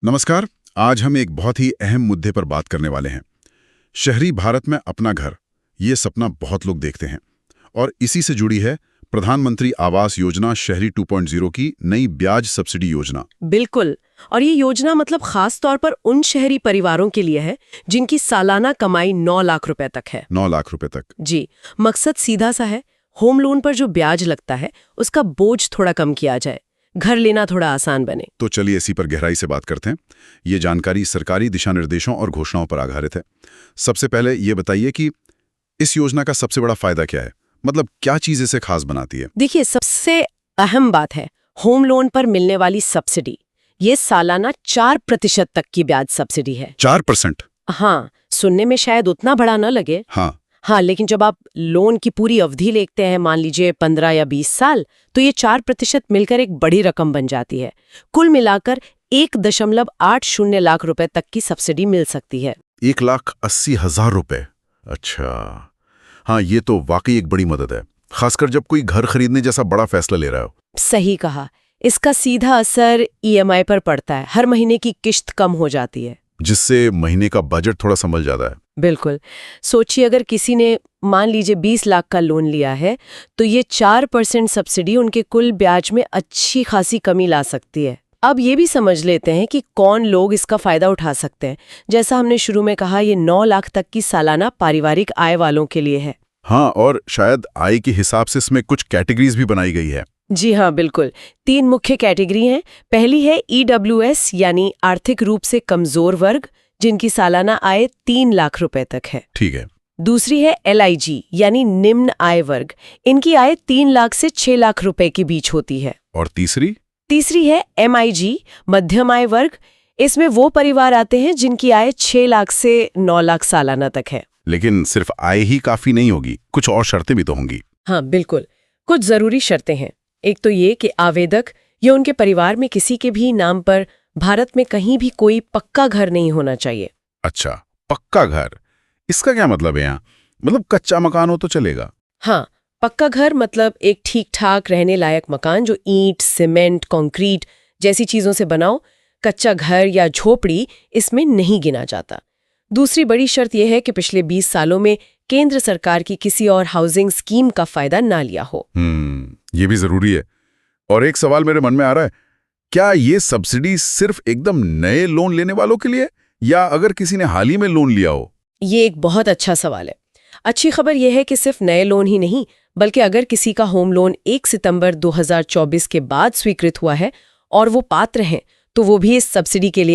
नमस्कार। आज हम एक बहुत ही अहम मुद्दे पर बात करने वाले हैं। शहरी भारत में अपना घर, ये सपना बहुत लोग देखते हैं और इसी से जुड़ी है प्रधानमंत्री आवास योजना शहरी 2.0 की नई ब्याज सब्सिडी योजना। बिल्कुल। और ये योजना मतलब खास तौर पर उन शहरी परिवारों के लिए है जिनकी सालाना कमाई 9 लाख रुपए तक है। 9 लाख रुपए तक। जी, मकसद सीधा सा है, होम लोन पर जो ब्याज लगता है उसका बोझ थोड़ा कम किया जाए, घर लेना थोड़ा आसान बने। तो चलिए इसी पर गहराई से बात करते हैं। ये जानकारी सरकारी दिशा निर्देशों और घोषणाओं पर आधारित है। सबसे पहले ये बताइए कि इस योजना का सबसे बड़ा फायदा क्या है, मतलब क्या चीज इसे खास बनाती है? देखिए, सबसे अहम बात है होम लोन पर मिलने वाली सब्सिडी। ये सालाना 4% तक की ब्याज सब्सिडी है। 4%? हाँ, सुनने में शायद उतना बड़ा न लगे। हाँ, लेकिन जब आप लोन की पूरी अवधि लेते हैं, मान लीजिए 15 या 20 साल, तो ये 4% मिलकर एक बड़ी रकम बन जाती है। कुल मिलाकर 1.80 लाख रुपए तक की सब्सिडी मिल सकती है। 1,80,000 रुपए? अच्छा, हाँ, ये तो वाकई एक बड़ी मदद है, खासकर जब कोई घर खरीदने जैसा बड़ा फैसला ले रहा हो। सही कहा। इसका सीधा असर ईएमआई पर पड़ता है, हर महीने की किश्त कम हो जाती है, जिससे महीने का बजट थोड़ा संभल जाता है। बिल्कुल। सोचिए, अगर किसी ने मान लीजिए 20 लाख का लोन लिया है, तो ये 4% सब्सिडी उनके कुल ब्याज में अच्छी खासी कमी ला सकती है। अब ये भी समझ लेते हैं कि कौन लोग इसका फायदा उठा सकते हैं। जैसा हमने शुरू में कहा, ये 9 लाख तक की सालाना पारिवारिक आय वालों के लिए है। हाँ, और शायद आय के हिसाब से इसमें कुछ कैटेगरीज भी बनाई गई है। जी हाँ, बिल्कुल। 3 मुख्य कैटेगरी हैं। पहली है ईडब्ल्यूएस, यानी आर्थिक रूप से कमजोर वर्ग, जिनकी सालाना आय 3 लाख रुपए तक है। ठीक है। दूसरी है एलआईजी, यानी निम्न आय वर्ग। इनकी आय 3 लाख से 6 लाख रुपए के बीच होती है। और तीसरी है एमआईजी, मध्यम आय वर्ग। इसमें वो परिवार आते हैं जिनकी आय 6 लाख से 9 लाख सालाना तक है। लेकिन सिर्फ आय ही काफी नहीं होगी, कुछ और शर्तें भी तो होंगी। हाँ, बिल्कुल। कुछ जरूरी शर्तें हैं। एक तो ये कि आवेदक या उनके परिवार में किसी के भी नाम पर भारत में कहीं भी कोई पक्का घर नहीं होना चाहिए। अच्छा, पक्का घर, इसका क्या मतलब है यहाँ? मतलब कच्चा मकान हो तो चलेगा? हाँ, पक्का घर मतलब एक ठीक ठाक रहने लायक मकान जो ईंट, सीमेंट, कंक्रीट जैसी चीजों से बनाओ। कच्चा घर या झोपड़ी इसमें नहीं गिना जाता। दूसरी बड़ी शर्त यह है कि पिछले 20 सालों में केंद्र सरकार की किसी और हाउसिंग स्कीम का फायदा ना लिया हो। ये भी जरूरी है। और एक सवाल मेरे मन में आ रहा है, क्या ये सब्सिडी सिर्फ एकदम नए लोन लेने वालों के लिए, या अगर किसी ने हाल ही में लोन लिया हो? ये एक बहुत अच्छा सवाल है। अच्छी खबर यह है कि सिर्फ नए लोन ही नहीं, बल्कि अगर किसी का होम लोन 1 सितंबर 2024 के बाद स्वीकृत हुआ है और वो पात्र हैं, तो वो भी इस सब्सिडी के लिए